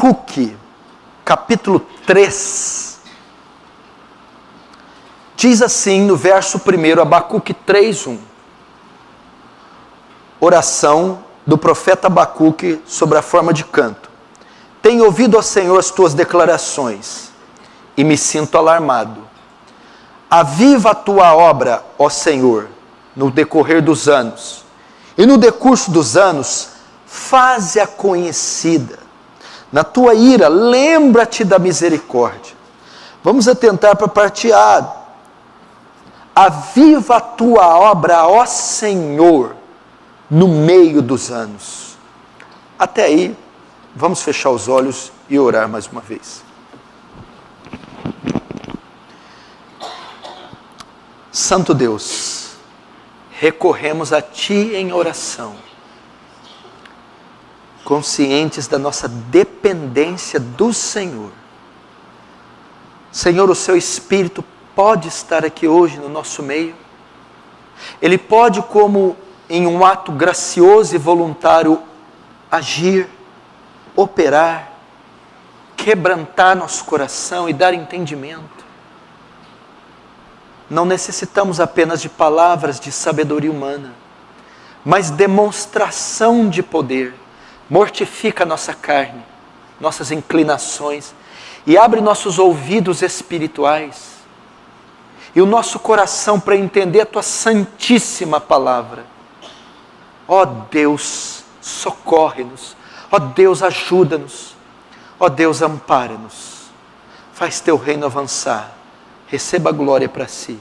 Abacuque, capítulo 3, diz assim no verso 1, Abacuque 3:1. Oração do profeta Abacuque sobre a forma de canto. Tenho ouvido, ó Senhor, as tuas declarações e me sinto alarmado. Aviva a tua obra, ó Senhor, no decorrer dos anos, e no decurso dos anos, faze-a conhecida. Na tua ira, lembra-te da misericórdia. Vamos atentar para a parte A. Aviva a tua obra, ó Senhor, no meio dos anos. Até aí, vamos fechar os olhos e orar mais uma vez. Santo Deus, recorremos a Ti em oração, conscientes da nossa dependência do Senhor. Senhor, o Seu Espírito pode estar aqui hoje no nosso meio. Ele pode, como em um ato gracioso e voluntário, agir, operar, quebrantar nosso coração e dar entendimento. Não necessitamos apenas de palavras de sabedoria humana, mas demonstração de poder. Mortifica a nossa carne, nossas inclinações, e abre nossos ouvidos espirituais e o nosso coração para entender a Tua santíssima palavra. Ó Deus, socorre-nos. Ó Deus, ajuda-nos. Ó Deus, ampara-nos. Faz Teu reino avançar. Receba a glória para Si.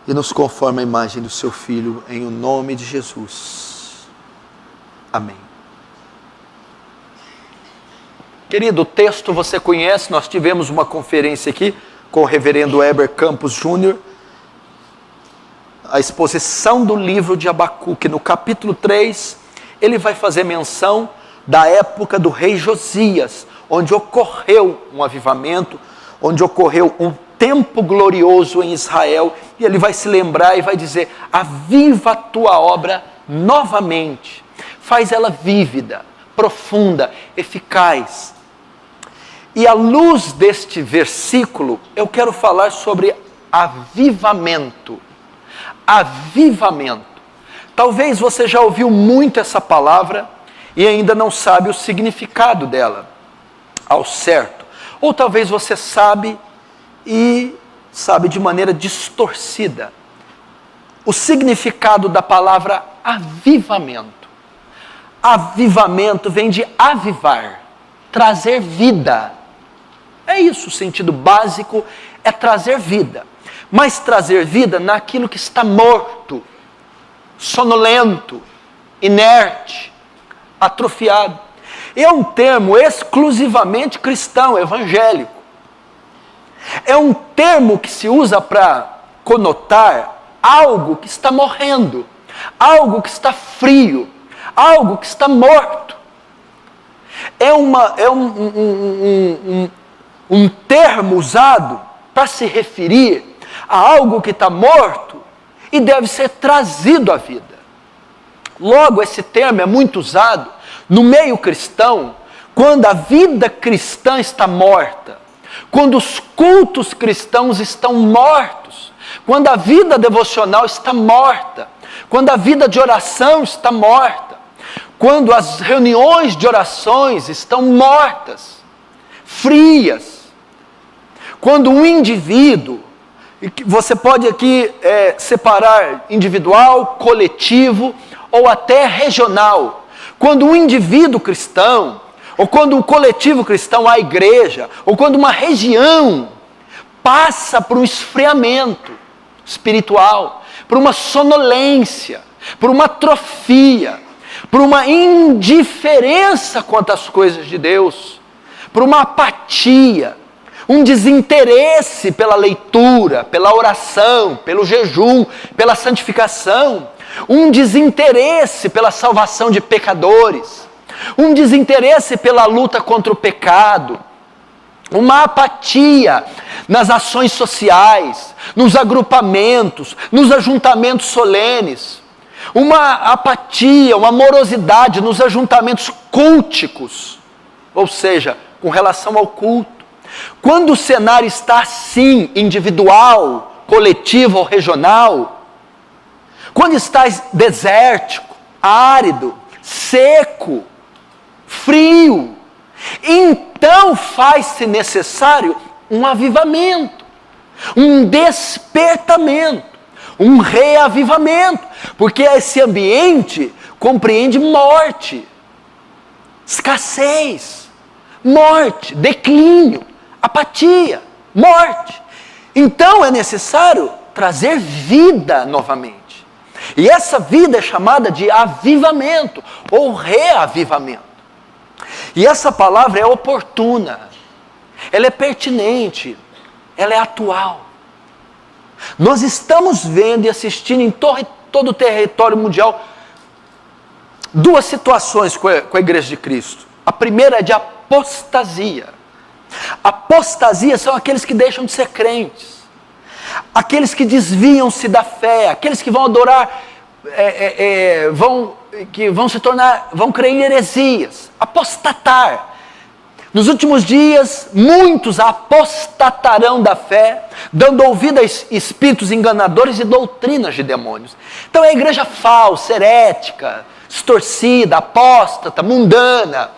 E nos conforma a imagem do Seu Filho, em o nome de Jesus. Amém. Querido, o texto você conhece, nós tivemos uma conferência aqui com o reverendo Heber Campos Júnior, a exposição do livro de Abacuque. No capítulo 3, ele vai fazer menção da época do rei Josias, onde ocorreu um avivamento, onde ocorreu um tempo glorioso em Israel, e ele vai se lembrar e vai dizer: aviva a tua obra novamente, faz ela vívida, profunda, eficaz. E à luz deste versículo, eu quero falar sobre avivamento. Avivamento. Talvez você já ouviu muito essa palavra e ainda não sabe o significado dela ao certo. Ou talvez você sabe e sabe de maneira distorcida. O significado da palavra avivamento. Avivamento vem de avivar, trazer vida. É isso, o sentido básico é trazer vida. Mas trazer vida naquilo que está morto, sonolento, inerte, atrofiado. É um termo exclusivamente cristão, evangélico. É um termo que se usa para conotar algo que está morrendo, algo que está frio, algo que está morto. É um termo usado para se referir a algo que está morto e deve ser trazido à vida. Logo, esse termo é muito usado no meio cristão, quando a vida cristã está morta, quando os cultos cristãos estão mortos, quando a vida devocional está morta, quando a vida de oração está morta, quando as reuniões de orações estão mortas, frias, quando um indivíduo, você pode aqui separar individual, coletivo ou até regional, quando um indivíduo cristão, ou quando um coletivo cristão, a igreja, ou quando uma região passa por um esfriamento espiritual, por uma sonolência, por uma atrofia, por uma indiferença quanto às coisas de Deus, por uma apatia, um desinteresse pela leitura, pela oração, pelo jejum, pela santificação, um desinteresse pela salvação de pecadores, um desinteresse pela luta contra o pecado, uma apatia nas ações sociais, nos agrupamentos, nos ajuntamentos solenes, uma apatia, uma morosidade nos ajuntamentos culticos, ou seja, com relação ao culto. Quando o cenário está assim, individual, coletivo ou regional, quando está desértico, árido, seco, frio, então faz-se necessário um avivamento, um despertamento, um reavivamento, porque esse ambiente compreende morte, escassez, morte, declínio, apatia, morte. Então é necessário trazer vida novamente. E essa vida é chamada de avivamento ou reavivamento. E essa palavra é oportuna, ela é pertinente, ela é atual. Nós estamos vendo e assistindo em todo o território mundial duas situações com a Igreja de Cristo. A primeira é de apostasia. Apostasia são aqueles que deixam de ser crentes, aqueles que desviam-se da fé, aqueles que vão adorar, vão crer em heresias, apostatar. Nos últimos dias, muitos apostatarão da fé, dando ouvido a espíritos enganadores e doutrinas de demônios. Então é a igreja falsa, herética, distorcida, apóstata, mundana,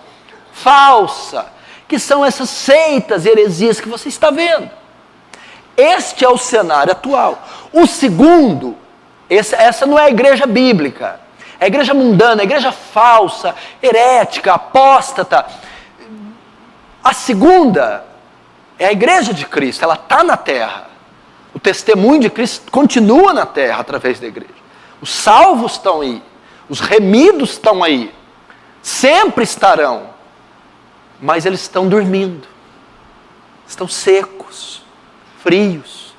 falsa, que são essas seitas e heresias que você está vendo. Este é o cenário atual. O segundo, essa não é a igreja bíblica, é a igreja mundana, a igreja falsa, herética, apóstata. A segunda é a igreja de Cristo, ela está na terra. O testemunho de Cristo continua na terra através da igreja. Os salvos estão aí, os remidos estão aí, sempre estarão, mas eles estão dormindo, estão secos, frios,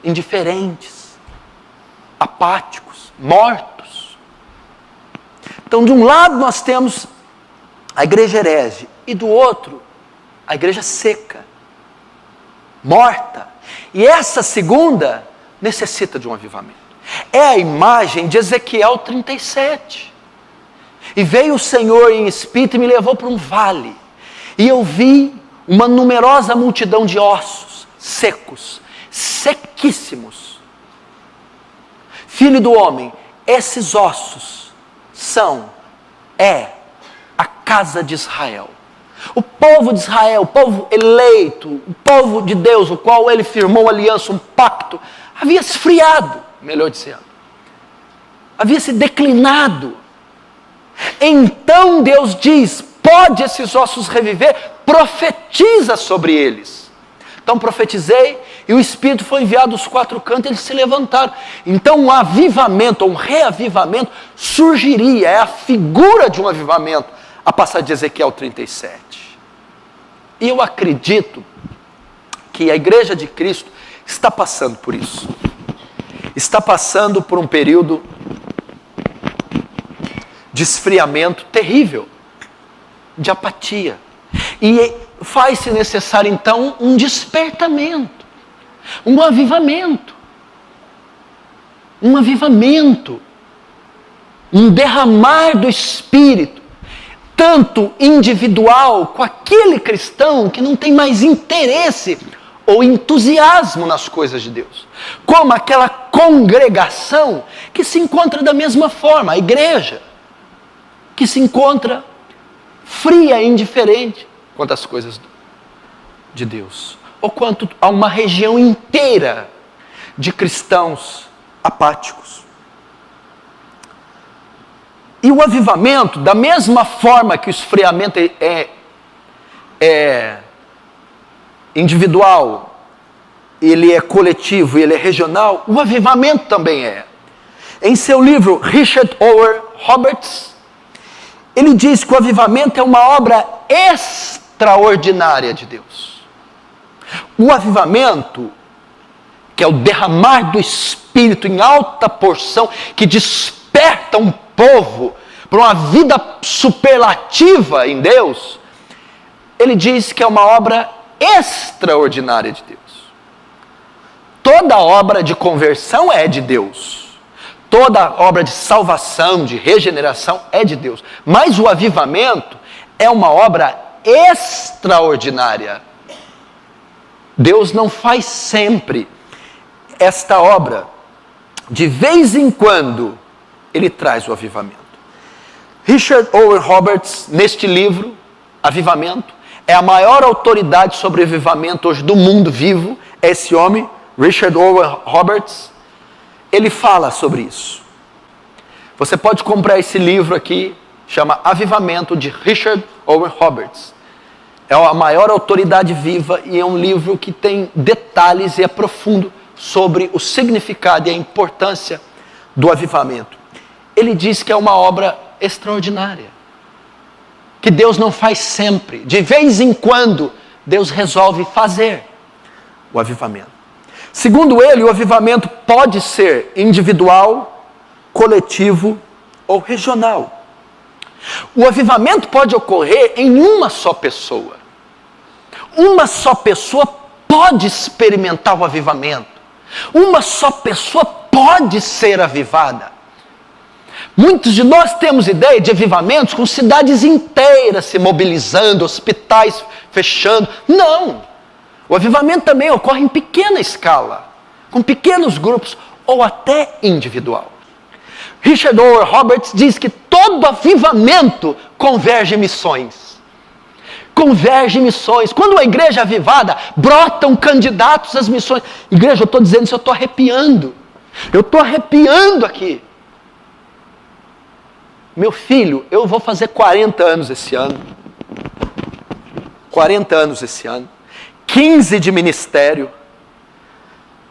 indiferentes, apáticos, mortos. Então, de um lado nós temos a igreja herege, e do outro, a igreja seca, morta. E essa segunda necessita de um avivamento. É a imagem de Ezequiel 37. E veio o Senhor em espírito e me levou para um vale. E eu vi uma numerosa multidão de ossos secos, sequíssimos. Filho do homem, esses ossos é a casa de Israel. O povo de Israel, o povo eleito, o povo de Deus, o qual ele firmou uma aliança, um pacto, havia se esfriado, melhor dizendo, havia se declinado. Então Deus diz: pode esses ossos reviver? Profetiza sobre eles. Então profetizei, e o Espírito foi enviado dos quatro cantos, eles se levantaram. Então um avivamento, um reavivamento surgiria, é a figura de um avivamento, a passagem de Ezequiel 37. E eu acredito que a igreja de Cristo está passando por isso. Está passando por um período de esfriamento terrível, de apatia. E faz-se necessário então um despertamento, um avivamento, um derramar do Espírito, tanto individual, com aquele cristão que não tem mais interesse ou entusiasmo nas coisas de Deus, como aquela congregação que se encontra da mesma forma, a igreja, que se encontra fria e indiferente quanto às coisas de Deus, ou quanto a uma região inteira de cristãos apáticos. E o avivamento, da mesma forma que o esfriamento é individual, ele é coletivo e ele é regional, o avivamento também é. Em seu livro, Richard Owen Roberts, ele diz que o avivamento é uma obra extraordinária de Deus. O avivamento, que é o derramar do Espírito em alta porção, que desperta um povo para uma vida superlativa em Deus, ele diz que é uma obra extraordinária de Deus. Toda obra de conversão é de Deus. Toda obra de salvação, de regeneração é de Deus. Mas o avivamento é uma obra extraordinária. Deus não faz sempre esta obra. De vez em quando, Ele traz o avivamento. Richard Owen Roberts, neste livro, Avivamento, é a maior autoridade sobre avivamento hoje do mundo vivo. É esse homem, Richard Owen Roberts. Ele fala sobre isso. Você pode comprar esse livro aqui, chama Avivamento, de Richard Owen Roberts. É a maior autoridade viva e é um livro que tem detalhes e é profundo sobre o significado e a importância do avivamento. Ele diz que é uma obra extraordinária, que Deus não faz sempre. De vez em quando, Deus resolve fazer o avivamento. Segundo ele, o avivamento pode ser individual, coletivo ou regional. O avivamento pode ocorrer em uma só pessoa. Uma só pessoa pode experimentar o avivamento. Uma só pessoa pode ser avivada. Muitos de nós temos ideia de avivamentos com cidades inteiras se mobilizando, hospitais fechando. Não! O avivamento também ocorre em pequena escala, com pequenos grupos ou até individual. Richard Owen Roberts diz que todo avivamento converge em missões. Converge em missões. Quando a igreja é avivada, brotam candidatos às missões. Igreja, eu estou dizendo isso, eu estou arrepiando. Eu estou arrepiando aqui. Meu filho, eu vou fazer 40 anos esse ano. 40 anos esse ano. 15 de ministério.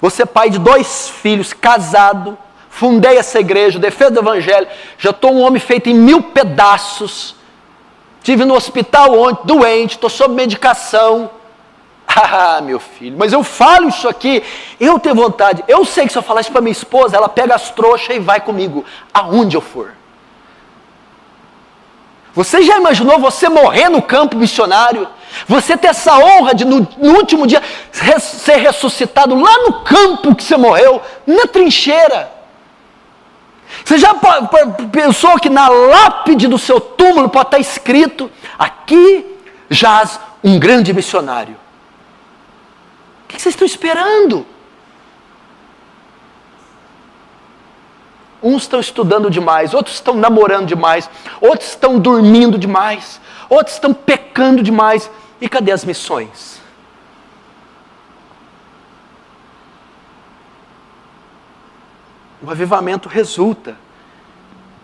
Você é pai de 2 filhos, casado. Fundei essa igreja, defesa do evangelho. Já estou um homem feito em 1000 pedaços. Estive no hospital ontem, doente, estou sob medicação. Ah, meu filho, mas eu falo isso aqui, eu tenho vontade. Eu sei que se eu falar isso para minha esposa, ela pega as trouxas e vai comigo, aonde eu for. Você já imaginou você morrer no campo missionário? Você ter essa honra de no último dia ser ressuscitado lá no campo que você morreu, na trincheira. Você já pensou que na lápide do seu túmulo pode estar escrito: aqui jaz um grande missionário? O que vocês estão esperando? Uns estão estudando demais, outros estão namorando demais, outros estão dormindo demais, outros estão pecando demais. E cadê as missões? O avivamento resulta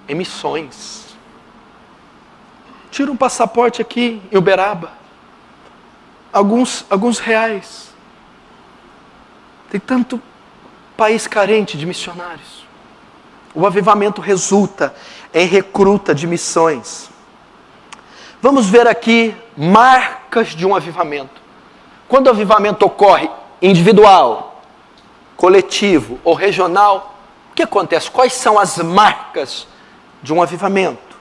em missões. Tira um passaporte aqui em Uberaba. Alguns reais. Tem tanto país carente de missionários. O avivamento resulta em recruta de missões. Vamos ver aqui marcas de um avivamento. Quando o avivamento ocorre individual, coletivo ou regional, o que acontece? Quais são as marcas de um avivamento?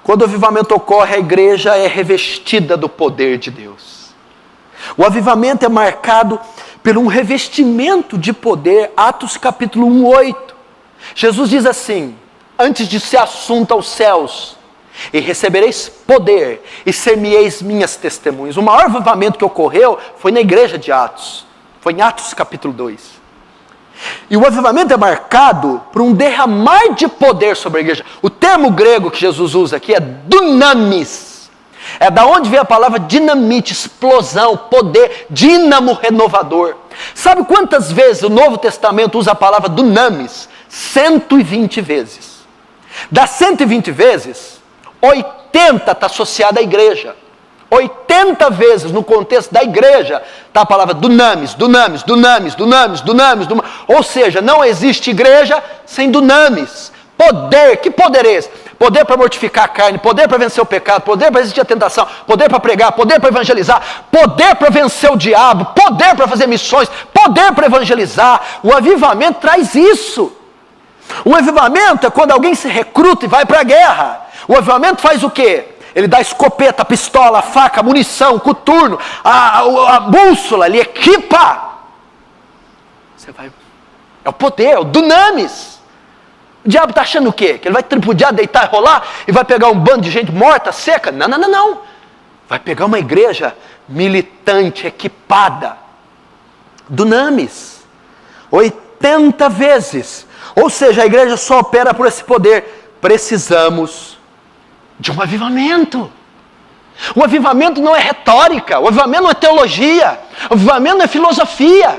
Quando o avivamento ocorre, a igreja é revestida do poder de Deus. O avivamento é marcado por um revestimento de poder. Atos capítulo 1, 8. Jesus diz assim: antes de ser assunto aos céus, e recebereis poder, e ser-me-eis minhas testemunhas. O maior avivamento que ocorreu foi na igreja de Atos. Foi em Atos capítulo 2. E o avivamento é marcado por um derramar de poder sobre a igreja. O termo grego que Jesus usa aqui é dunamis. É da onde vem a palavra dinamite, explosão, poder, dínamo renovador. Sabe quantas vezes o Novo Testamento usa a palavra dunamis? 120 vezes. Das 120 vezes, 80 está associada à igreja. 80 vezes no contexto da igreja está a palavra dunamis, dunamis, dunamis, dunamis, dunamis, dunamis. Ou seja, não existe igreja sem dunamis. Poder, que poder é esse? Poder para mortificar a carne, poder para vencer o pecado, poder para resistir à tentação, poder para pregar, poder para evangelizar, poder para vencer o diabo, poder para fazer missões, poder para evangelizar. O avivamento traz isso. O avivamento é quando alguém se recruta e vai para a guerra. O avivamento faz o quê? Ele dá escopeta, pistola, faca, munição, coturno, a bússola, ele equipa. Você vai. É o poder, é o dunamis. O diabo está achando o quê? Que ele vai tripudiar, deitar e rolar e vai pegar um bando de gente morta, seca? Não, não, não, não. Vai pegar uma igreja militante, equipada, dunamis, 80 vezes. Ou seja, a igreja só opera por esse poder. Precisamos de um avivamento. O avivamento não é retórica, o avivamento não é teologia, o avivamento não é filosofia.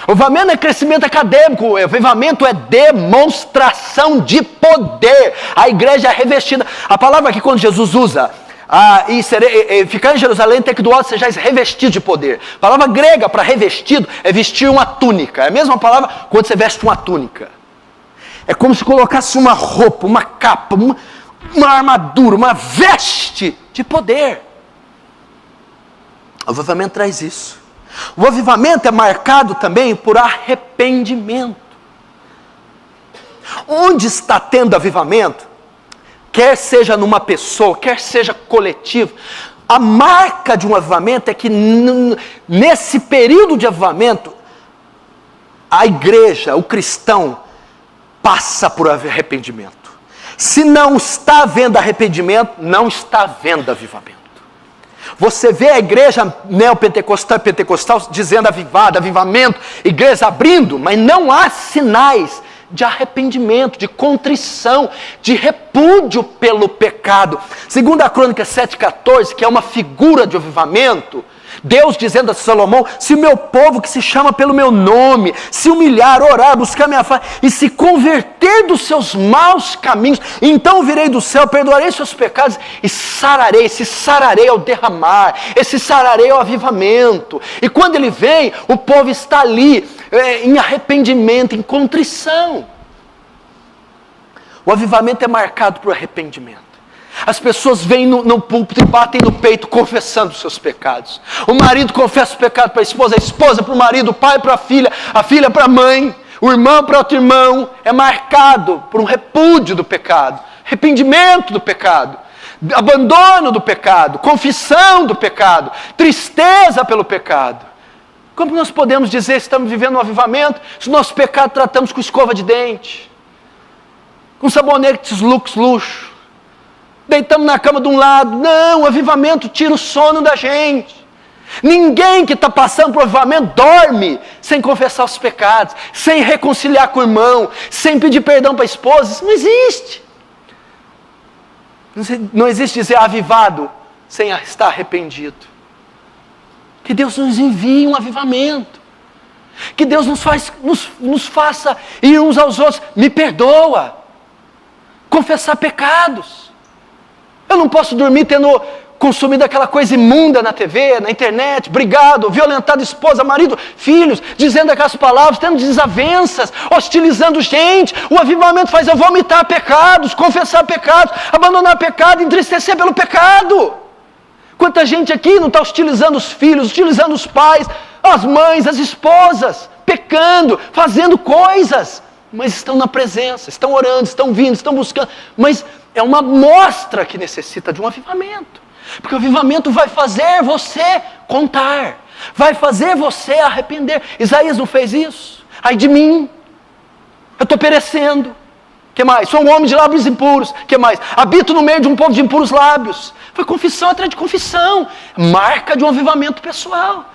O avivamento é crescimento acadêmico, o avivamento é demonstração de poder. A igreja é revestida. A palavra aqui quando Jesus usa, ficar em Jerusalém tem que do alto sejais revestido de poder. A palavra grega para revestido é vestir uma túnica. É a mesma palavra quando você veste uma túnica. É como se colocasse uma roupa, uma capa, uma armadura, uma veste de poder. O avivamento traz isso. O avivamento é marcado também por arrependimento. Onde está tendo avivamento, quer seja numa pessoa, quer seja coletivo, a marca de um avivamento é que nesse período de avivamento, a igreja, o cristão, passa por arrependimento. Se não está havendo arrependimento, não está havendo avivamento. Você vê a igreja neopentecostal e pentecostal dizendo avivado, avivamento, igreja abrindo, mas não há sinais de arrependimento, de contrição, de repúdio pelo pecado. Segundo a Crônica 7,14, que é uma figura de avivamento, Deus dizendo a Salomão: se o meu povo que se chama pelo meu nome, se humilhar, orar, buscar minha face, e se converter dos seus maus caminhos, então virei do céu, perdoarei seus pecados, e sararei. Esse sararei ao derramar, esse sararei ao avivamento. E quando ele vem, o povo está ali, em arrependimento, em contrição. O avivamento é marcado por arrependimento. As pessoas vêm no púlpito e batem no peito confessando os seus pecados. O marido confessa o pecado para a esposa para o marido, o pai para a filha para a mãe, o irmão para outro irmão. É marcado por um repúdio do pecado, arrependimento do pecado, abandono do pecado, confissão do pecado, tristeza pelo pecado. Como nós podemos dizer que estamos vivendo um avivamento se o nosso pecado tratamos com escova de dente, com sabonetes luxo? Deitamos na cama de um lado. Não, o avivamento tira o sono da gente. Ninguém que está passando por avivamento dorme sem confessar os pecados, sem reconciliar com o irmão, sem pedir perdão para a esposa. Isso não existe. Não existe dizer avivado sem estar arrependido. Que Deus nos envie um avivamento. Que Deus nos faça ir uns aos outros. Me perdoa. Confessar pecados. Eu não posso dormir tendo consumido aquela coisa imunda na TV, na internet, brigado, violentado esposa, marido, filhos, dizendo aquelas palavras, tendo desavenças, hostilizando gente. O avivamento faz eu vomitar pecados, confessar pecados, abandonar pecado, entristecer pelo pecado. Quanta gente aqui não está hostilizando os filhos, hostilizando os pais, as mães, as esposas, pecando, fazendo coisas, mas estão na presença, estão orando, estão vindo, estão buscando, mas é uma mostra que necessita de um avivamento. Porque o avivamento vai fazer você contar. Vai fazer você arrepender. Isaías não fez isso? Ai de mim. Eu estou perecendo. O que mais? Sou um homem de lábios impuros. O que mais? Habito no meio de um povo de impuros lábios. Foi confissão atrás de confissão. Marca de um avivamento pessoal.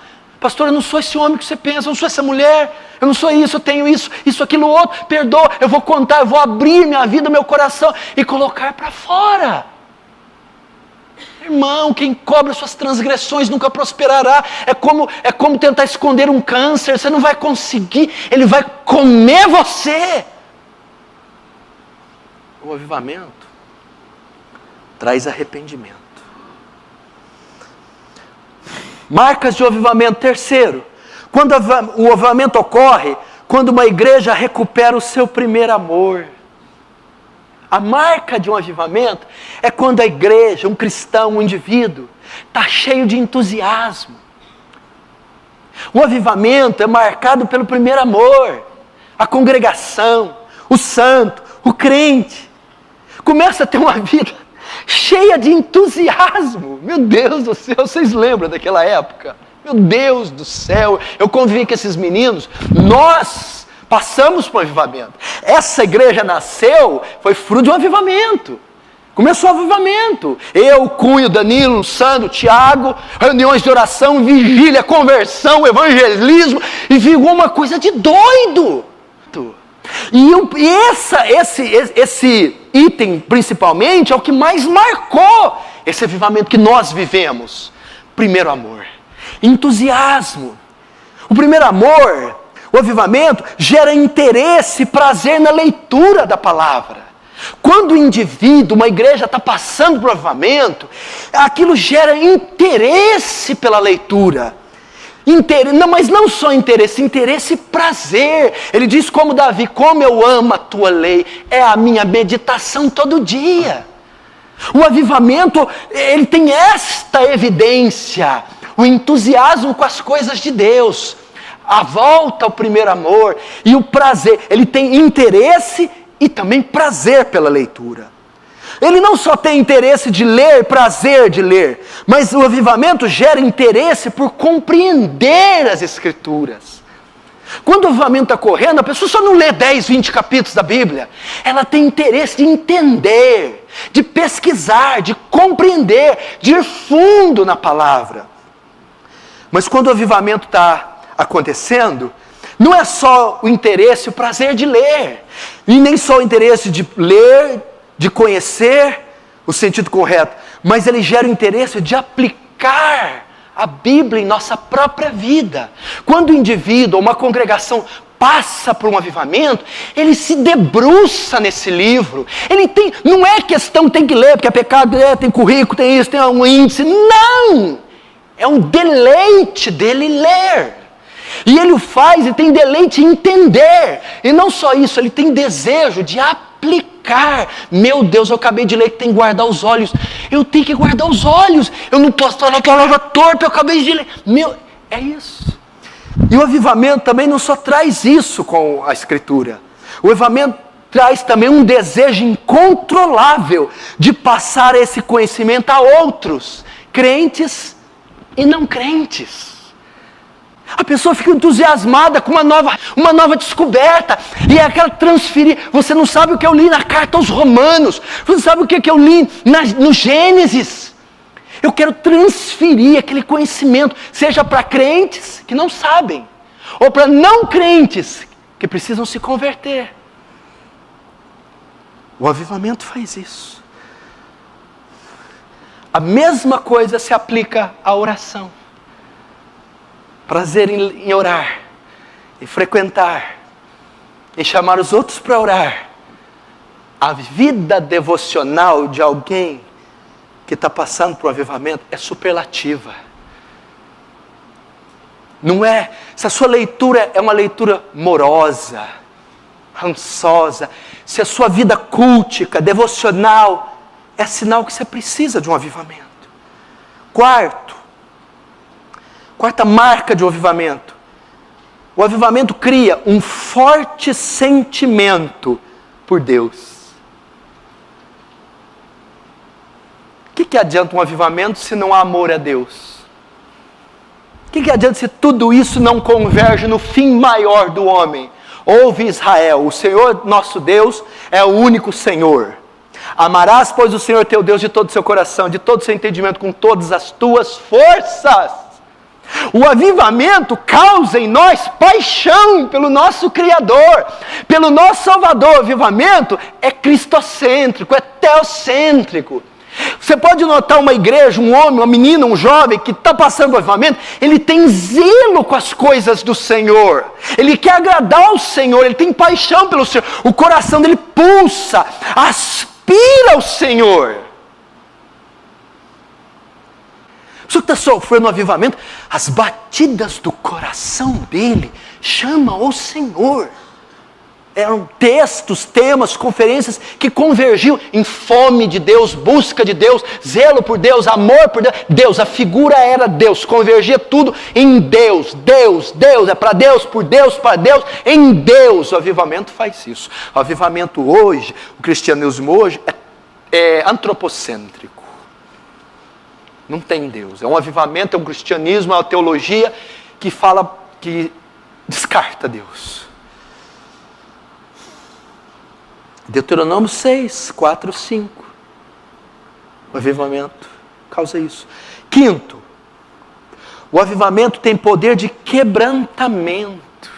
Pastor, eu não sou esse homem que você pensa, eu não sou essa mulher, eu não sou isso, eu tenho isso, aquilo, outro, perdoa, eu vou contar, eu vou abrir minha vida, meu coração e colocar para fora. Irmão, quem cobre suas transgressões nunca prosperará. É como tentar esconder um câncer, você não vai conseguir, ele vai comer você. O avivamento traz arrependimento. Marcas de avivamento. Terceiro, quando o avivamento ocorre, quando uma igreja recupera o seu primeiro amor. A marca de um avivamento é quando a igreja, um cristão, um indivíduo, está cheio de entusiasmo. O avivamento é marcado pelo primeiro amor. A congregação, o santo, o crente, começa a ter uma vida cheia de entusiasmo. Meu Deus do céu, vocês lembram daquela época? Meu Deus do céu, eu convivi com esses meninos, nós Passamos por um avivamento. Essa igreja nasceu, foi fruto de um avivamento. Começou o avivamento. Eu, Cunho, Danilo, Sandro, Tiago, reuniões de oração, vigília, conversão, evangelismo, e virou uma coisa de doido. E esse item, principalmente, é o que mais marcou esse avivamento que nós vivemos. Primeiro amor, entusiasmo. O primeiro amor, o avivamento, gera interesse e prazer na leitura da palavra. Quando o indivíduo, uma igreja está passando por avivamento, aquilo gera interesse pela leitura. Mas não só interesse e prazer. Ele diz como Davi, como eu amo a tua lei, é a minha meditação todo dia. O avivamento, ele tem esta evidência, o entusiasmo com as coisas de Deus, a volta ao primeiro amor e o prazer. Ele tem interesse e também prazer pela leitura. Ele não só tem interesse de ler, prazer de ler, mas o avivamento gera interesse por compreender as Escrituras. Quando o avivamento está correndo, a pessoa só não lê 10, 20 capítulos da Bíblia. Ela tem interesse de entender, de pesquisar, de compreender, de ir fundo na palavra. Mas quando o avivamento está acontecendo, não é só o interesse, o prazer de ler, e nem só o interesse de ler, de conhecer o sentido correto, mas ele gera o interesse de aplicar a Bíblia em nossa própria vida. Quando o indivíduo ou uma congregação passa por um avivamento, ele se debruça nesse livro. Não é questão tem que ler, porque é pecado, tem currículo, tem isso, tem um índice. Não! É um deleite dele ler. E ele o faz e tem deleite em entender. E não só isso, ele tem desejo de aplicar. Meu Deus, eu acabei de ler que tem que guardar os olhos. Eu tenho que guardar os olhos. Eu não posso falar a palavra torta, eu acabei de ler. É isso. E o avivamento também não só traz isso com a Escritura. O avivamento traz também um desejo incontrolável de passar esse conhecimento a outros, crentes e não crentes. A pessoa fica entusiasmada com uma nova descoberta. E é aquela transferir. Você não sabe o que eu li na carta aos Romanos. Você não sabe o que eu li no Gênesis. Eu quero transferir aquele conhecimento, seja para crentes que não sabem, ou para não crentes que precisam se converter. O avivamento faz isso. A mesma coisa se aplica à oração. Prazer em orar, em frequentar, em chamar os outros para orar. A vida devocional de alguém que está passando por um avivamento é superlativa. Não é, se a sua leitura é uma leitura morosa, rançosa, se a sua vida cultica, devocional, é sinal que você precisa de um avivamento. Quarta marca de um avivamento. O avivamento cria um forte sentimento por Deus. O que adianta um avivamento se não há amor a Deus? O que adianta se tudo isso não converge no fim maior do homem? Ouve Israel, o Senhor nosso Deus é o único Senhor. Amarás, pois, o Senhor teu Deus de todo o seu coração, de todo o seu entendimento, com todas as tuas forças. O avivamento causa em nós paixão pelo nosso Criador, pelo nosso Salvador. O avivamento é cristocêntrico, é teocêntrico. Você pode notar uma igreja, um homem, uma menina, um jovem que está passando por avivamento, ele tem zelo com as coisas do Senhor, ele quer agradar ao Senhor, ele tem paixão pelo Senhor, o coração dele pulsa, aspira ao Senhor. Se você está sofrendo um avivamento, as batidas do coração dele chamam o Senhor. Eram textos, temas, conferências que convergiam em fome de Deus, busca de Deus, zelo por Deus, amor por Deus. Deus, a figura era Deus, convergia tudo em Deus. Deus, é para Deus, por Deus, para Deus, em Deus. O avivamento faz isso. O avivamento hoje, o cristianismo hoje é antropocêntrico. Não tem Deus. É um avivamento, é um cristianismo, é uma teologia que descarta Deus. Deuteronômio 6, 4, 5. O avivamento causa isso. Quinto, o avivamento tem poder de quebrantamento.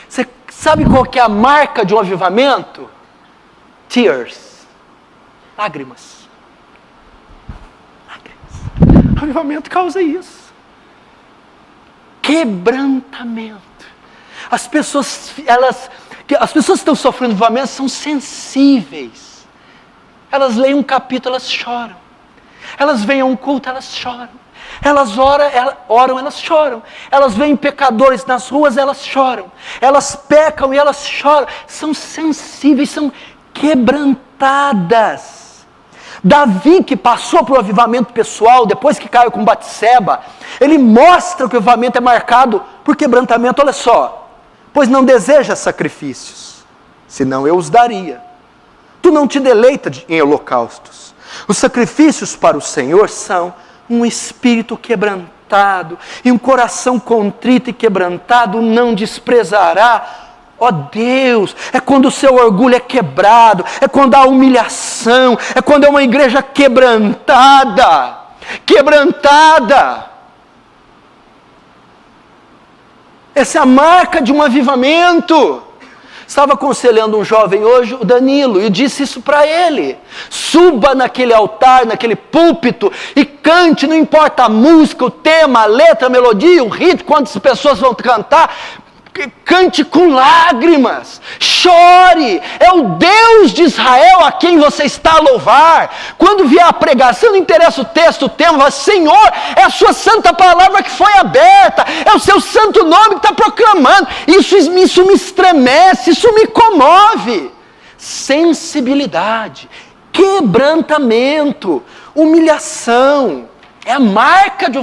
Você sabe qual que é a marca de um avivamento? Tears. Lágrimas. O avivamento causa isso. Quebrantamento. As pessoas que estão sofrendo avivamento são sensíveis. Elas leem um capítulo, elas choram. Elas vêm a um culto, elas choram. Elas oram, elas choram. Elas veem pecadores nas ruas, elas choram. Elas pecam e elas choram. São sensíveis, são quebrantadas. Davi, que passou por um avivamento pessoal, depois que caiu com Batseba, ele mostra que o avivamento é marcado por quebrantamento. Olha só: pois não desejas sacrifícios, senão eu os daria. Tu não te deleita em holocaustos. Os sacrifícios para o Senhor são um espírito quebrantado, e um coração contrito e quebrantado não desprezará. Ó Deus, é quando o seu orgulho é quebrado, é quando há humilhação, é quando é uma igreja quebrantada. Essa é a marca de um avivamento. Estava aconselhando um jovem hoje, o Danilo, e disse isso para ele: suba naquele altar, naquele púlpito e cante, não importa a música, o tema, a letra, a melodia, o ritmo, quantas pessoas vão cantar. Cante com lágrimas, chore, é o Deus de Israel a quem você está a louvar. Quando vier a pregação, não interessa o texto, o tema, mas Senhor, é a sua santa palavra que foi aberta, é o seu santo nome que está proclamando. Isso me estremece, isso me comove. Sensibilidade, quebrantamento, humilhação, é a marca de...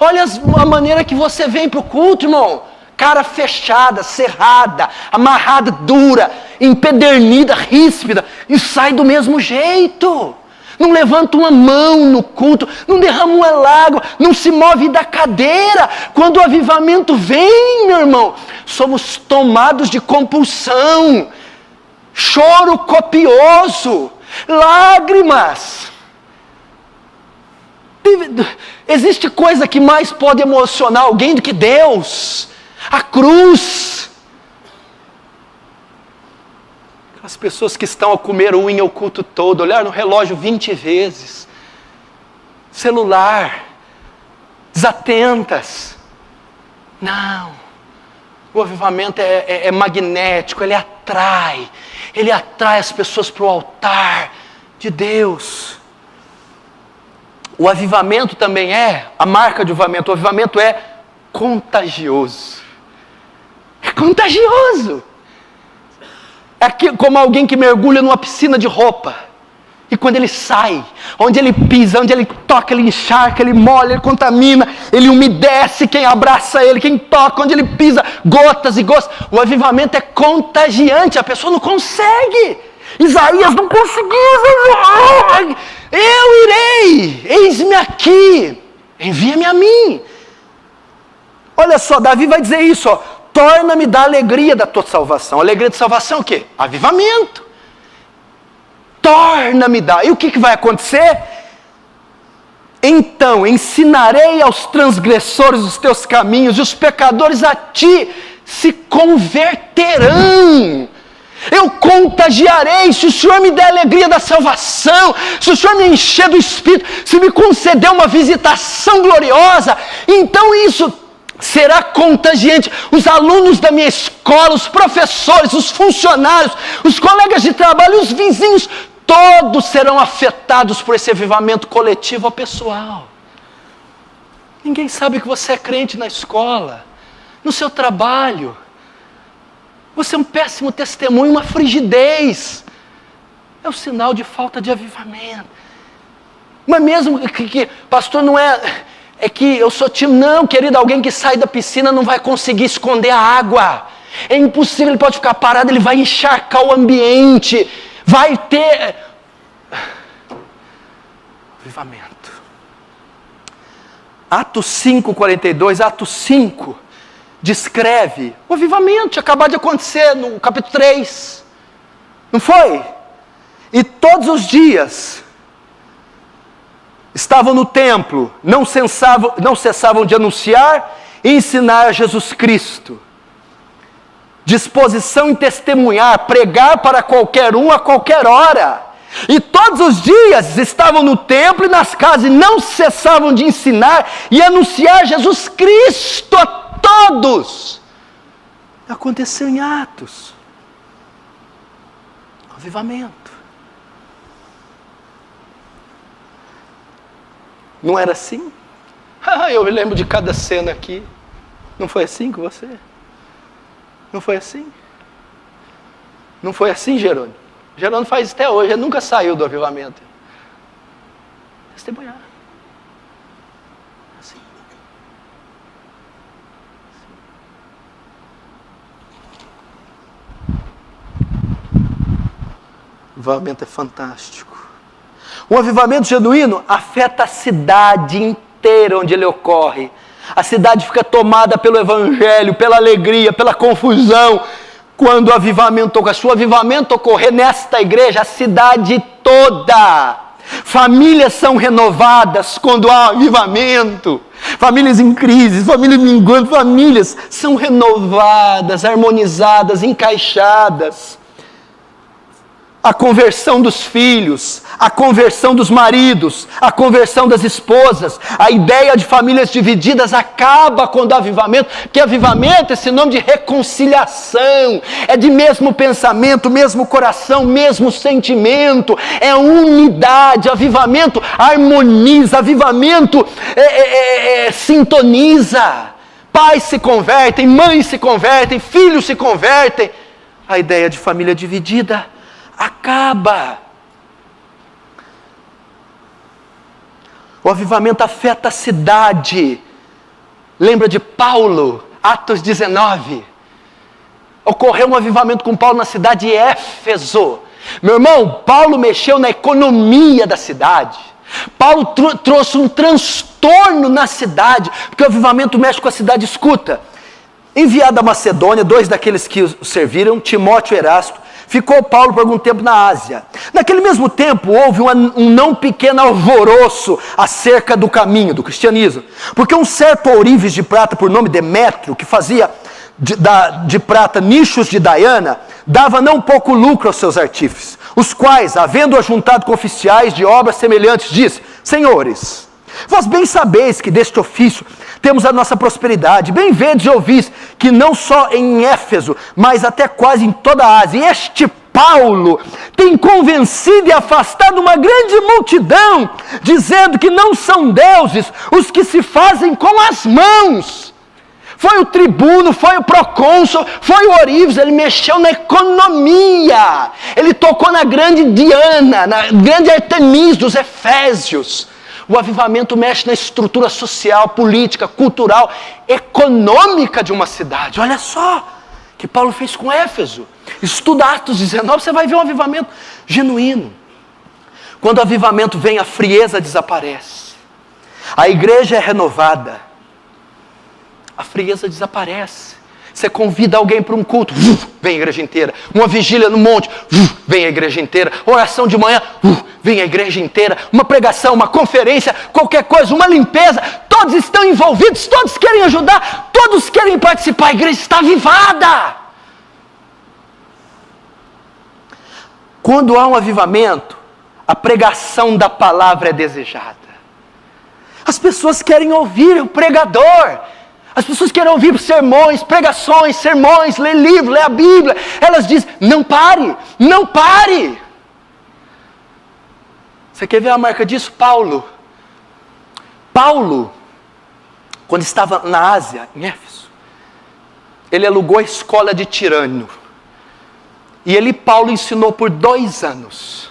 Olha a maneira que você vem para o culto, irmão. Cara fechada, cerrada, amarrada, dura, empedernida, ríspida, e sai do mesmo jeito. Não levanta uma mão no culto, não derrama uma lágrima, não se move da cadeira. Quando o avivamento vem, meu irmão, somos tomados de compulsão, choro copioso, lágrimas. Existe coisa que mais pode emocionar alguém do que Deus? A cruz. As pessoas que estão a comer unha o culto todo, olhar no relógio 20 vezes, celular, desatentas. Não, o avivamento é magnético, ele atrai as pessoas para o altar de Deus. O avivamento também a marca de avivamento, o avivamento é contagioso. É contagioso. É como alguém que mergulha numa piscina de roupa. E quando ele sai, onde ele pisa, onde ele toca, ele encharca, ele molha, ele contamina, ele umedece quem abraça ele, quem toca, onde ele pisa, gotas e gotas. O avivamento é contagiante, a pessoa não consegue. Isaías não conseguiu. Eu irei, eis-me aqui, envia-me a mim. Olha só, Davi vai dizer isso, ó. Torna-me da alegria da tua salvação. Alegria de salvação é o quê? Avivamento. Torna-me da. E o que vai acontecer? Então ensinarei aos transgressores os teus caminhos, e os pecadores a ti se converterão. Eu contagiarei. Se o Senhor me der a alegria da salvação, se o Senhor me encher do Espírito, se me conceder uma visitação gloriosa, então isso será contagiante. Os alunos da minha escola, os professores, os funcionários, os colegas de trabalho, os vizinhos, todos serão afetados por esse avivamento coletivo ou pessoal. Ninguém sabe que você é crente na escola, no seu trabalho. Você é um péssimo testemunho, uma frigidez. É um sinal de falta de avivamento. Mas mesmo que pastor, não é que eu sou tímido. Não, querido, alguém que sai da piscina não vai conseguir esconder a água. É impossível, ele pode ficar parado, ele vai encharcar o ambiente. Vai ter avivamento. Atos 5:42, Atos 5, descreve o avivamento, tinha acabado de acontecer no capítulo 3. Não foi? E todos os dias estavam no templo, não cessavam de anunciar e ensinar Jesus Cristo. Disposição em testemunhar, pregar para qualquer um a qualquer hora. E todos os dias estavam no templo e nas casas e não cessavam de ensinar e anunciar Jesus Cristo a todos. Aconteceu em Atos. Avivamento. Não era assim? Eu me lembro de cada cena aqui. Não foi assim com você? Não foi assim? Não foi assim, Jerônimo? Jerônimo faz até hoje, ele nunca saiu do avivamento. Testemunhar. Assim. O avivamento é fantástico. Um avivamento genuíno afeta a cidade inteira onde ele ocorre. A cidade fica tomada pelo evangelho, pela alegria, pela confusão. Quando o avivamento ocorre, se o avivamento ocorrer nesta igreja, a cidade toda, famílias são renovadas quando há avivamento. Famílias em crise, famílias minguando, famílias são renovadas, harmonizadas, encaixadas. A conversão dos filhos, a conversão dos maridos, a conversão das esposas, a ideia de famílias divididas acaba quando há avivamento, porque avivamento é sinônimo de reconciliação, é de mesmo pensamento, mesmo coração, mesmo sentimento, é unidade. Avivamento harmoniza, avivamento sintoniza. Pais se convertem, mães se convertem, filhos se convertem. A ideia de família dividida acaba. O avivamento afeta a cidade. Lembra de Paulo, Atos 19? Ocorreu um avivamento com Paulo na cidade de Éfeso. Meu irmão, Paulo mexeu na economia da cidade. Paulo trouxe um transtorno na cidade, porque o avivamento mexe com a cidade. Escuta, enviado à Macedônia, 2 daqueles que o serviram, Timóteo e Erasto, ficou Paulo por algum tempo na Ásia. Naquele mesmo tempo, houve um não pequeno alvoroço acerca do caminho, do cristianismo. Porque um certo ourives de prata, por nome Demétrio, que fazia de prata nichos de Diana, dava não pouco lucro aos seus artífices, os quais, havendo ajuntado com oficiais de obras semelhantes, disse: Senhores, vós bem sabeis que deste ofício temos a nossa prosperidade. Bem vedes e ouvis que não só em Éfeso, mas até quase em toda a Ásia, este Paulo tem convencido e afastado uma grande multidão, dizendo que não são deuses os que se fazem com as mãos. Foi o tribuno, foi o procônsul, foi o ourives, ele mexeu na economia, ele tocou na grande Diana, na grande Artemis dos Efésios. O avivamento mexe na estrutura social, política, cultural, econômica de uma cidade. Olha só o que Paulo fez com Éfeso. Estuda Atos 19, você vai ver um avivamento genuíno. Quando o avivamento vem, a frieza desaparece. A igreja é renovada. A frieza desaparece. Você convida alguém para um culto, vem a igreja inteira. Uma vigília no monte, vem a igreja inteira. Oração de manhã, vem a igreja inteira. Uma pregação, uma conferência, qualquer coisa, uma limpeza. Todos estão envolvidos, todos querem ajudar, todos querem participar. A igreja está avivada. Quando há um avivamento, a pregação da palavra é desejada. As pessoas querem ouvir o pregador. As pessoas querem ouvir sermões, pregações, sermões, ler livro, ler a Bíblia. Elas dizem: não pare, não pare. Você quer ver a marca disso? Paulo, quando estava na Ásia, em Éfeso, ele alugou a escola de Tirano. E ele, Paulo, ensinou por 2 anos.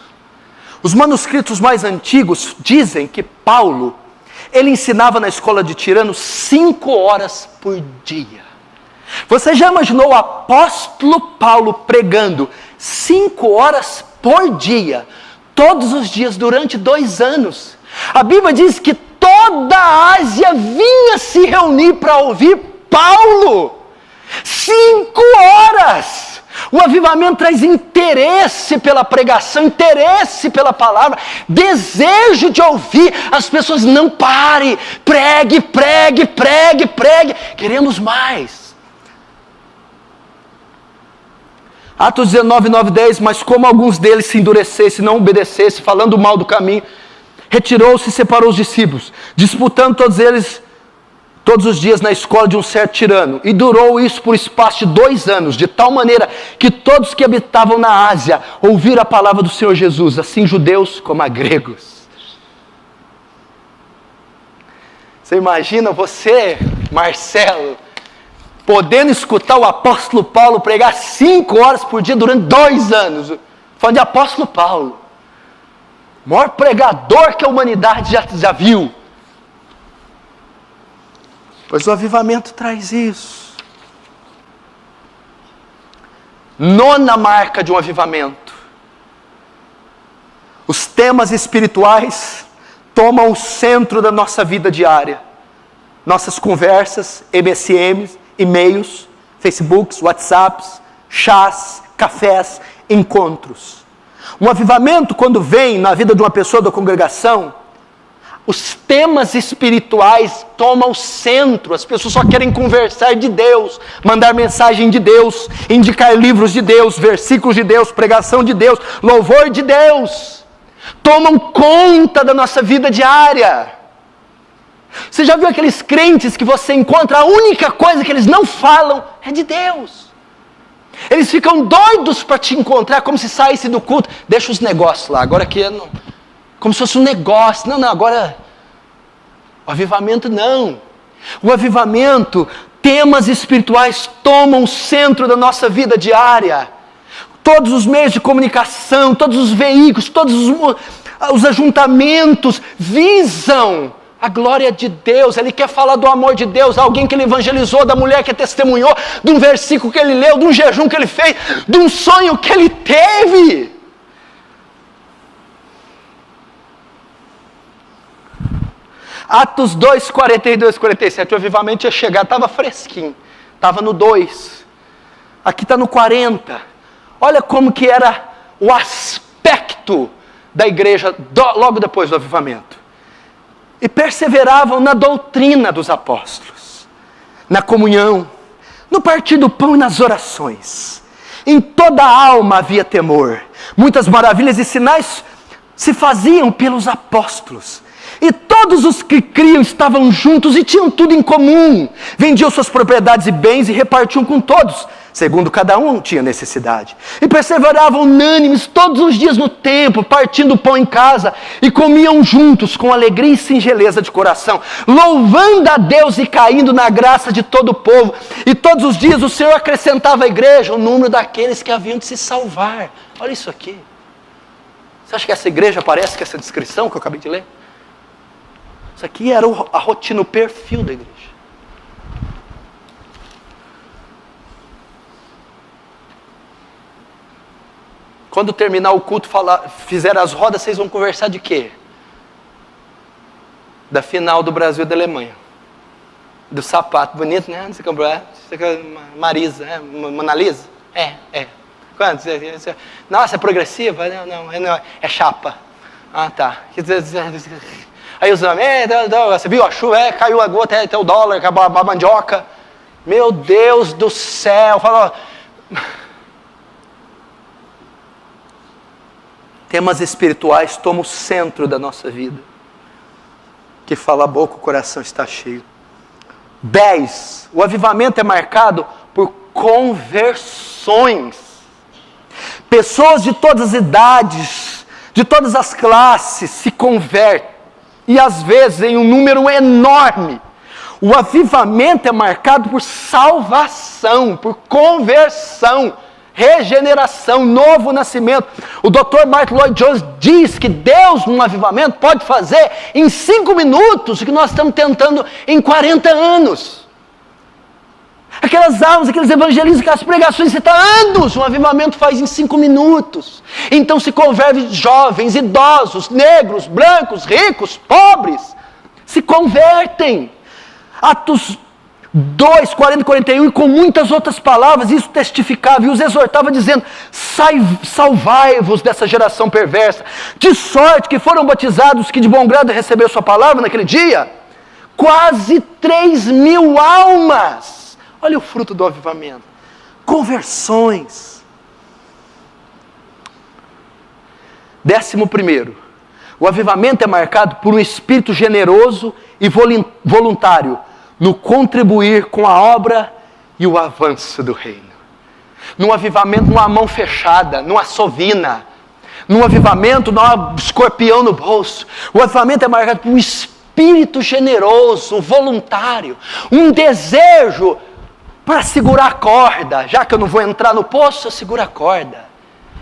Os manuscritos mais antigos dizem que Paulo, ele ensinava na escola de Tirano 5 horas por dia. Você já imaginou o apóstolo Paulo pregando 5 horas por dia, todos os dias, durante 2 anos? A Bíblia diz que toda a Ásia vinha se reunir para ouvir Paulo. 5 horas! O avivamento traz interesse pela pregação, interesse pela palavra, desejo de ouvir. As pessoas não parem, pregue, pregue, pregue, pregue. Queremos mais. Atos 19, 9, 10, mas como alguns deles se endurecessem e não obedecessem, falando mal do caminho, retirou-se e separou os discípulos, disputando todos os dias na escola de um certo tirano. E durou isso por espaço de 2 anos, de tal maneira que todos que habitavam na Ásia ouviram a palavra do Senhor Jesus, assim judeus como a gregos. Você imagina você, Marcelo, podendo escutar o apóstolo Paulo pregar 5 horas por dia durante 2 anos. Falando de apóstolo Paulo. O maior pregador que a humanidade já viu. Pois o avivamento traz isso. 9ª marca de um avivamento. Os temas espirituais tomam o centro da nossa vida diária. Nossas conversas, MSMs, e-mails, Facebooks, WhatsApps, chás, cafés, encontros. Um avivamento, quando vem na vida de uma pessoa da congregação, os temas espirituais tomam o centro. As pessoas só querem conversar de Deus, mandar mensagem de Deus, indicar livros de Deus, versículos de Deus, pregação de Deus, louvor de Deus. Tomam conta da nossa vida diária. Você já viu aqueles crentes que você encontra, a única coisa que eles não falam é de Deus. Eles ficam doidos para te encontrar, como se saísse do culto. Deixa os negócios lá, agora aqui não... Como se fosse um negócio. Não, agora... O avivamento não. O avivamento, temas espirituais tomam o centro da nossa vida diária. Todos os meios de comunicação, todos os veículos, todos os ajuntamentos visam a glória de Deus. Ele quer falar do amor de Deus. Alguém que ele evangelizou, da mulher que testemunhou, de um versículo que ele leu, de um jejum que ele fez, de um sonho que ele teve. Atos 2, 42, 47, o avivamento ia chegar, estava fresquinho, estava no 2, aqui está no 40, olha como que era o aspecto da igreja logo depois do avivamento. E perseveravam na doutrina dos apóstolos, na comunhão, no partir do pão e nas orações. Em toda a alma havia temor, muitas maravilhas e sinais se faziam pelos apóstolos. E todos os que criam estavam juntos e tinham tudo em comum. Vendiam suas propriedades e bens e repartiam com todos, segundo cada um tinha necessidade. E perseveravam unânimes todos os dias no templo, partindo o pão em casa, e comiam juntos com alegria e singeleza de coração, louvando a Deus e caindo na graça de todo o povo. E todos os dias o Senhor acrescentava à igreja o número daqueles que haviam de se salvar. Olha isso aqui. Você acha que essa igreja parece com essa descrição que eu acabei de ler? Isso aqui era a rotina, o perfil da igreja. Quando terminar o culto, fizer as rodas, vocês vão conversar de quê? Da final do Brasil e da Alemanha. Do sapato bonito, né? Você comprou, Marisa, Mona Lisa? É. Quantos? Nossa, é progressiva? Não, é chapa. Ah, tá. Aí os homens, você viu a chuva? Caiu a gota, até o dólar, acabou a mandioca. Meu Deus do céu. Falou. Temas espirituais tomam o centro da nossa vida. Que fala a boca, o coração está cheio. 10. O avivamento é marcado por conversões. Pessoas de todas as idades, de todas as classes se convertem. E às vezes em um número enorme. O avivamento é marcado por salvação, por conversão, regeneração, novo nascimento. O Dr. Martin Lloyd-Jones diz que Deus, num avivamento, pode fazer em 5 minutos o que nós estamos tentando em 40 anos. Aquelas almas, aqueles evangelistas, aquelas pregações, você está anos, um avivamento faz em 5 minutos. Então se convertem jovens, idosos, negros, brancos, ricos, pobres, se convertem. Atos 2, 40 e 41, e com muitas outras palavras, isso testificava e os exortava dizendo: salvai-vos dessa geração perversa, de sorte que foram batizados que de bom grado receberam sua palavra naquele dia, quase 3.000 almas. Olha o fruto do avivamento, conversões. 11º, o avivamento é marcado por um espírito generoso e voluntário no contribuir com a obra e o avanço do reino. Num avivamento não há mão fechada, não há sovina. Num avivamento não há escorpião no bolso. O avivamento é marcado por um espírito generoso, voluntário, um desejo para segurar a corda. Já que eu não vou entrar no poço, eu seguro a corda.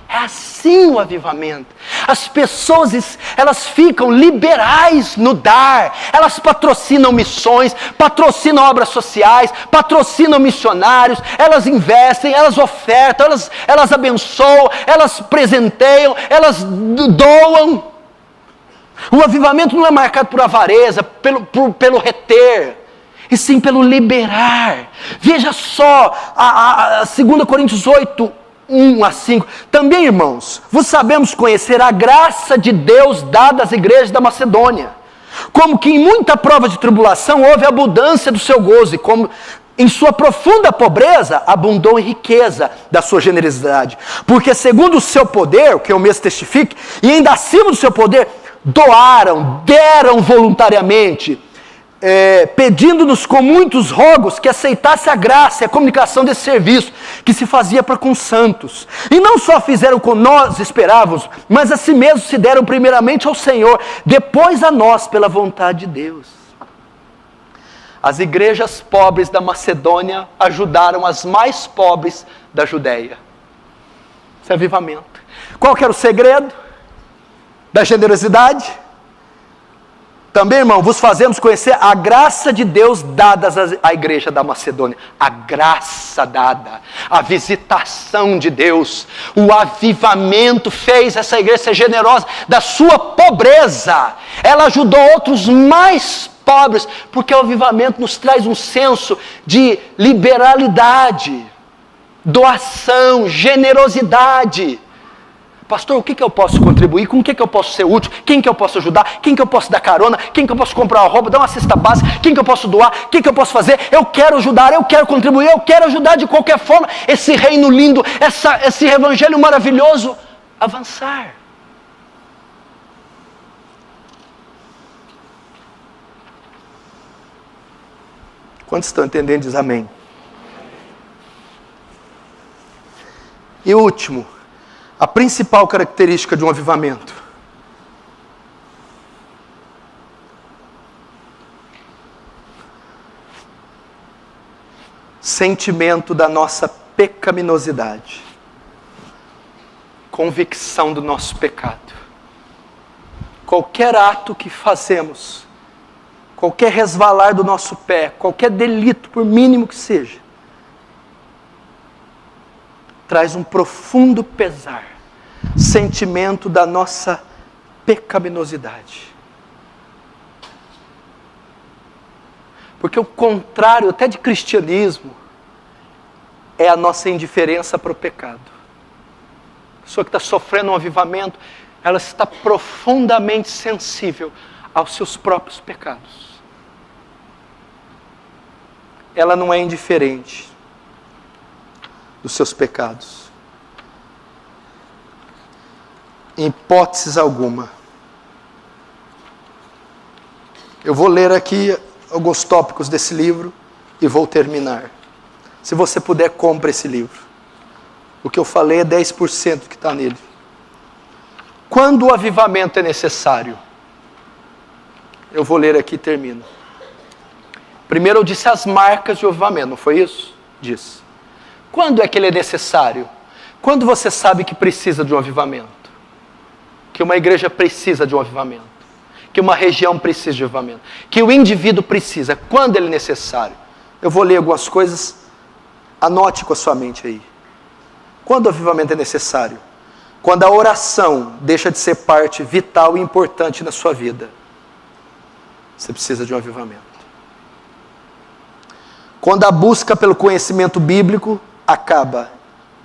É assim o avivamento. As pessoas, elas ficam liberais no dar. Elas patrocinam missões, patrocinam obras sociais, patrocinam missionários. Elas investem, elas ofertam, elas abençoam, elas presenteiam, elas doam. O avivamento não é marcado por avareza, pelo reter, e sim pelo liberar. Veja só, a 2 Coríntios 8, 1 a 5. Também, irmãos, vos sabemos conhecer a graça de Deus dada às igrejas da Macedônia, como que em muita prova de tribulação houve abundância do seu gozo, e como em sua profunda pobreza abundou em riqueza da sua generosidade. Porque segundo o seu poder, o que eu mesmo testifique, e ainda acima do seu poder, deram voluntariamente, pedindo-nos com muitos rogos que aceitasse a graça e a comunicação desse serviço que se fazia para com os santos. E não só fizeram como nós esperávamos, mas a si mesmos se deram primeiramente ao Senhor, depois a nós pela vontade de Deus. As igrejas pobres da Macedônia ajudaram as mais pobres da Judéia. Isso é avivamento. Qual que era o segredo da generosidade? Também, irmão, vos fazemos conhecer a graça de Deus dada à igreja da Macedônia. A graça dada, a visitação de Deus, o avivamento fez essa igreja ser generosa da sua pobreza. Ela ajudou outros mais pobres, porque o avivamento nos traz um senso de liberalidade, doação, generosidade. Pastor, o que eu posso contribuir? Com o que eu posso ser útil? Quem que eu posso ajudar? Quem que eu posso dar carona? Quem que eu posso comprar uma roupa, dar uma cesta básica? Quem que eu posso doar? O que eu posso fazer? Eu quero ajudar, eu quero contribuir, eu quero ajudar de qualquer forma. Esse reino lindo, esse evangelho maravilhoso, avançar. Quantos estão entendendo? Diz amém. E o último, a principal característica de um avivamento. Sentimento da nossa pecaminosidade. Convicção do nosso pecado. Qualquer ato que fazemos, qualquer resvalar do nosso pé, qualquer delito, por mínimo que seja, traz um profundo pesar, sentimento da nossa pecaminosidade. Porque o contrário até de cristianismo é a nossa indiferença para o pecado. A pessoa que está sofrendo um avivamento, ela está profundamente sensível aos seus próprios pecados. Ela não é indiferente dos seus pecados. Em hipótese alguma. Eu vou ler aqui alguns tópicos desse livro e vou terminar. Se você puder, compre esse livro. O que eu falei é 10% do que está nele. Quando o avivamento é necessário? Eu vou ler aqui e termino. Primeiro eu disse as marcas de avivamento, não foi isso? Disse. Quando é que ele é necessário? Quando você sabe que precisa de um avivamento. Que uma igreja precisa de um avivamento. Que uma região precisa de um avivamento. Que o indivíduo precisa. Quando ele é necessário? Eu vou ler algumas coisas. Anote com a sua mente aí. Quando o avivamento é necessário? Quando a oração deixa de ser parte vital e importante na sua vida. Você precisa de um avivamento. Quando a busca pelo conhecimento bíblico acaba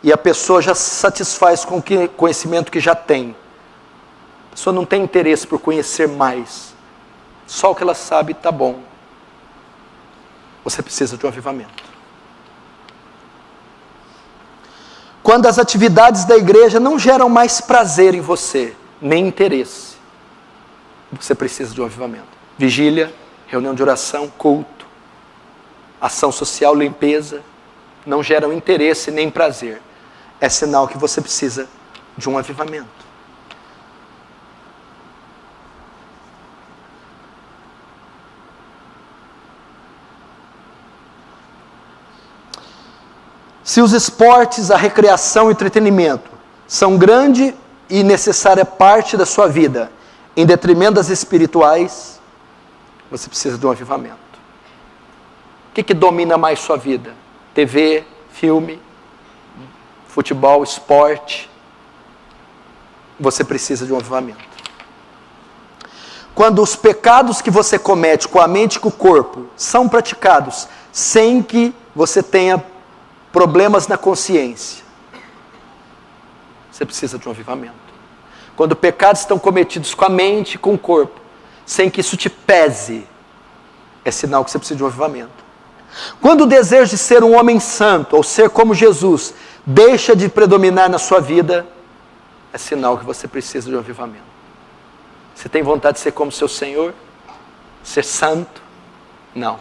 e a pessoa já se satisfaz com o conhecimento que já tem, a pessoa não tem interesse por conhecer mais, só o que ela sabe está bom. Você precisa de um avivamento. Quando as atividades da igreja não geram mais prazer em você, nem interesse, você precisa de um avivamento. Vigília, reunião de oração, culto, ação social, limpeza, não geram interesse nem prazer. É sinal que você precisa de um avivamento. Se os esportes, a recreação e o entretenimento são grande e necessária parte da sua vida, em detrimento das espirituais, você precisa de um avivamento. O que domina mais sua vida? TV, filme, futebol, esporte. Você precisa de um avivamento. Quando os pecados que você comete com a mente e com o corpo são praticados sem que você tenha problemas na consciência, você precisa de um avivamento. Quando pecados estão cometidos com a mente e com o corpo, sem que isso te pese, é sinal que você precisa de um avivamento. Quando o desejo de ser um homem santo, ou ser como Jesus, deixa de predominar na sua vida, é sinal que você precisa de um avivamento. Você tem vontade de ser como seu Senhor? Ser santo? Não.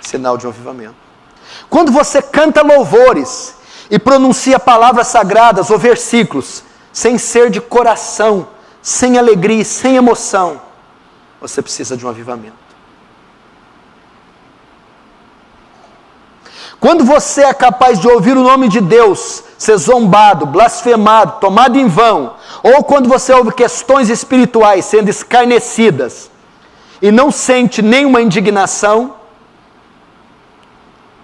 Sinal de um avivamento. Quando você canta louvores e pronuncia palavras sagradas ou versículos, sem ser de coração, sem alegria, sem emoção, você precisa de um avivamento. Quando você é capaz de ouvir o nome de Deus ser zombado, blasfemado, tomado em vão, ou quando você ouve questões espirituais sendo escarnecidas e não sente nenhuma indignação,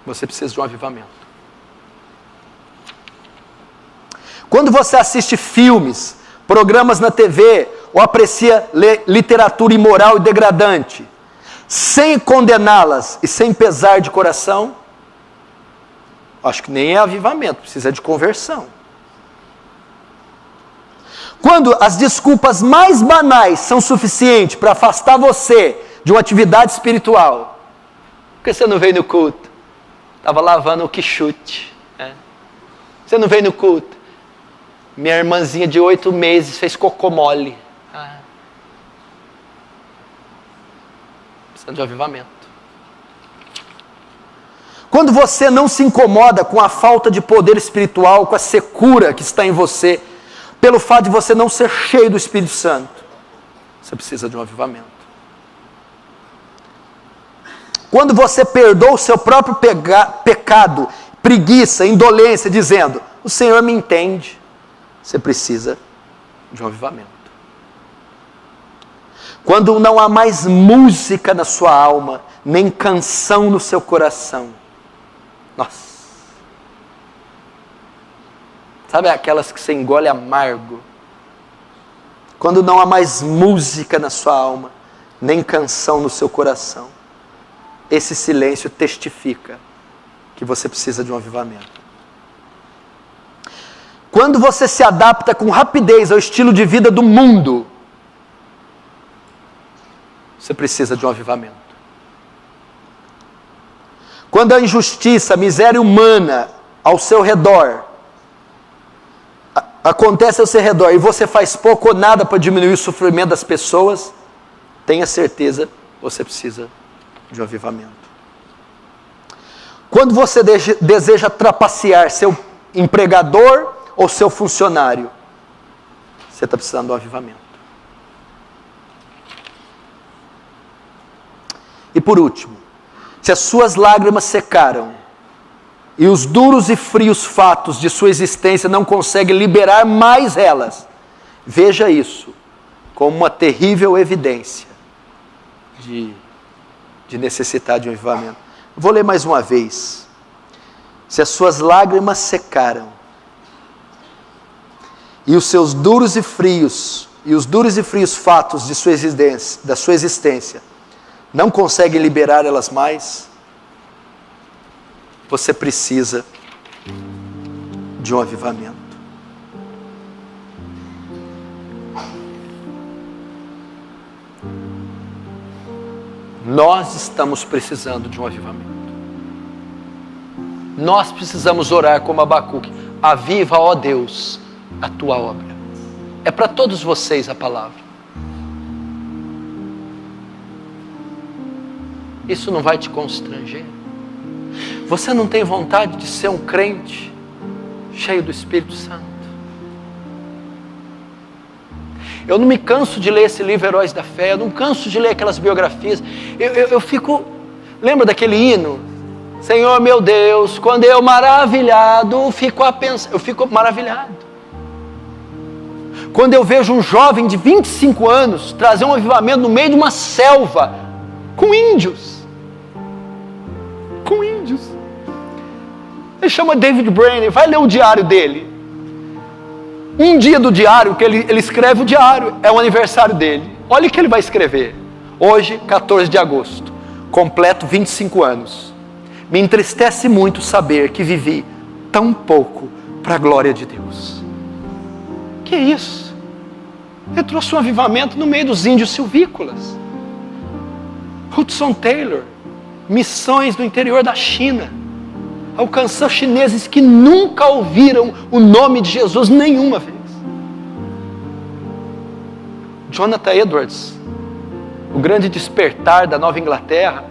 você precisa de um avivamento. Quando você assiste filmes, programas na TV, ou aprecia literatura imoral e degradante, sem condená-las e sem pesar de coração, acho que nem é avivamento, precisa de conversão. Quando as desculpas mais banais são suficientes para afastar você de uma atividade espiritual, por que você não veio no culto? Estava lavando o quichute. Você não veio no culto? Minha irmãzinha de 8 meses fez cocô mole. Precisa de um avivamento. Quando você não se incomoda com a falta de poder espiritual, com a secura que está em você, pelo fato de você não ser cheio do Espírito Santo, você precisa de um avivamento. Quando você perdoa o seu próprio pecado, preguiça, indolência, dizendo, o Senhor me entende, você precisa de um avivamento. Quando não há mais música na sua alma, nem canção no seu coração, nossa, sabe aquelas que você engole amargo? Quando não há mais música na sua alma, nem canção no seu coração, esse silêncio testifica que você precisa de um avivamento. Quando você se adapta com rapidez ao estilo de vida do mundo, você precisa de um avivamento. Quando a injustiça, a miséria humana ao seu redor acontece ao seu redor e você faz pouco ou nada para diminuir o sofrimento das pessoas, tenha certeza, você precisa de um avivamento. Quando você deseja trapacear seu empregador ou seu funcionário, você está precisando de um avivamento. E por último, se as suas lágrimas secaram e os duros e frios fatos de sua existência não conseguem liberar mais elas, veja isso como uma terrível evidência de necessidade de um avivamento. Vou ler mais uma vez. Se as suas lágrimas secaram e os seus duros e frios fatos de sua existência não conseguem liberar elas mais, você precisa de um avivamento. Nós estamos precisando de um avivamento. Nós precisamos orar como Abacuque: aviva, ó Deus, a tua obra. É para todos vocês a palavra. Isso não vai te constranger? Você não tem vontade de ser um crente cheio do Espírito Santo? Eu não me canso de ler esse livro Heróis da Fé, eu não canso de ler aquelas biografias. Eu fico... Lembra daquele hino? Senhor meu Deus, quando eu maravilhado, fico a pensar... Eu fico maravilhado. Quando eu vejo um jovem de 25 anos trazer um avivamento no meio de uma selva, com índios. Com índios. Ele chama David Brainerd, vai ler o diário dele. Um dia do diário, que ele escreve o diário, é o aniversário dele. Olha o que ele vai escrever. Hoje, 14 de agosto, completo 25 anos. Me entristece muito saber que vivi tão pouco para a glória de Deus. Que isso? Ele trouxe um avivamento no meio dos índios silvícolas. Hudson Taylor, missões no interior da China, alcançou chineses que nunca ouviram o nome de Jesus nenhuma vez. Jonathan Edwards, o grande despertar da Nova Inglaterra,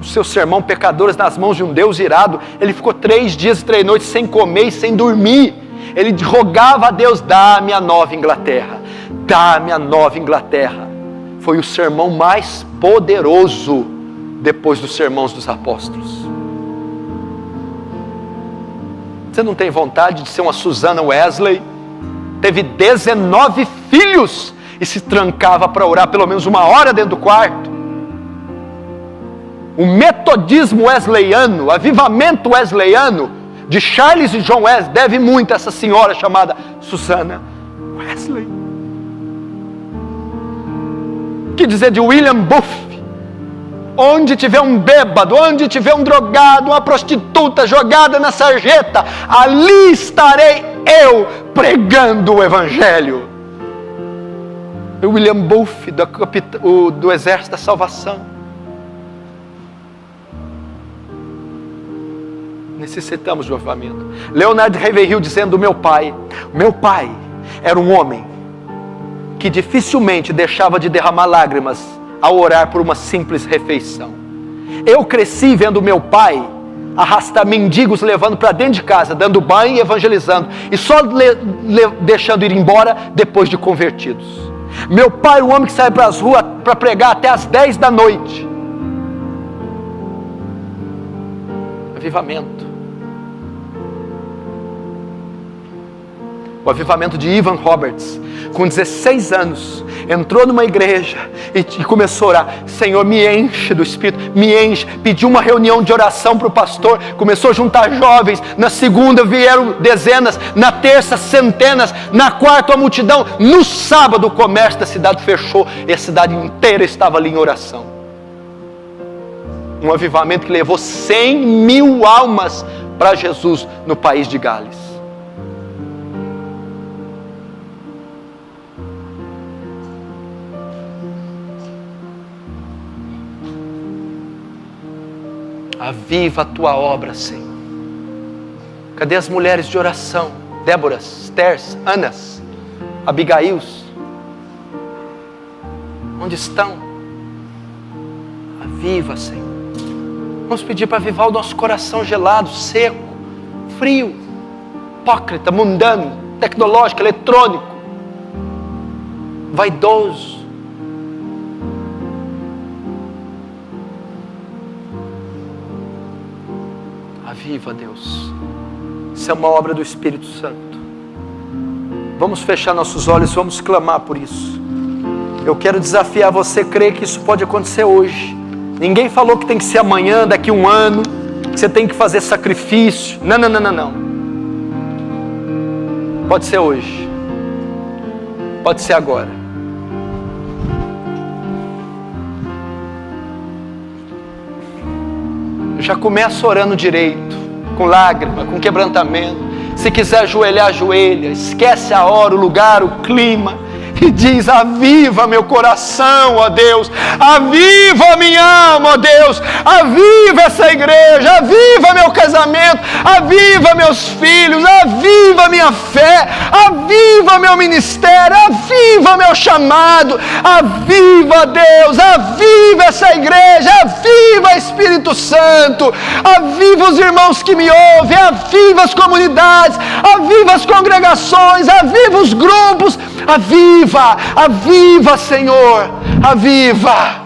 o seu sermão Pecadores nas mãos de um Deus irado, ele ficou 3 dias e 3 noites sem comer e sem dormir. Ele rogava a Deus: dá-me a Nova Inglaterra, dá-me a Nova Inglaterra. Foi o sermão mais poderoso depois dos sermões dos apóstolos. Você não tem vontade de ser uma Susana Wesley? Teve 19 filhos e se trancava para orar pelo menos 1 hora dentro do quarto. O metodismo wesleyano, o avivamento wesleyano de Charles e John Wesley deve muito a essa senhora chamada Susana Wesley. Que dizer de William Booth? Onde tiver um bêbado, onde tiver um drogado, uma prostituta jogada na sarjeta, ali estarei eu pregando o Evangelho. William Booth, do Exército da Salvação. Necessitamos de um avivamento. Leonard Ravenhill dizendo: meu pai era um homem que dificilmente deixava de derramar lágrimas ao orar por uma simples refeição. Eu cresci vendo meu pai arrastar mendigos, levando para dentro de casa, dando banho e evangelizando, e só deixando ir embora depois de convertidos. Meu pai era um homem que saía para as ruas para pregar até as 10 da noite. Avivamento. O avivamento de Evan Roberts, com 16 anos, entrou numa igreja e começou a orar: Senhor, me enche do Espírito, me enche. Pediu uma reunião de oração para o pastor, começou a juntar jovens. Na segunda vieram dezenas, na terça centenas, na quarta a multidão. No sábado o comércio da cidade fechou e a cidade inteira estava ali em oração. Um avivamento que levou 100.000 almas para Jesus no país de Gales. Aviva a tua obra, Senhor. Cadê as mulheres de oração? Déboras, Estérs, Anas, Abigails? Onde estão? Aviva, Senhor. Vamos pedir para avivar o nosso coração gelado, seco, frio, hipócrita, mundano, tecnológico, eletrônico, vaidoso. Aviva, Deus. Isso é uma obra do Espírito Santo. Vamos fechar nossos olhos, vamos clamar por isso. Eu quero desafiar você a crer que isso pode acontecer hoje. Ninguém falou que tem que ser amanhã, daqui 1 ano, que você tem que fazer sacrifício. Não. Pode ser hoje. Pode ser agora. Eu já começo orando direito. com lágrima, com quebrantamento. Se quiser ajoelhar, ajoelha. Esquece a hora, o lugar, o clima. E diz: aviva meu coração, ó Deus. Aviva a minha alma, ó Deus. Aviva essa igreja. Aviva meu casamento. Aviva meus filhos. Aviva minha fé. Aviva meu ministério. Aviva meu chamado. Aviva, Deus. Aviva essa igreja. Aviva, Espírito Santo. Aviva os irmãos que me ouvem. Aviva as comunidades. Aviva as congregações. Aviva os grupos. Aviva, aviva, Senhor, aviva.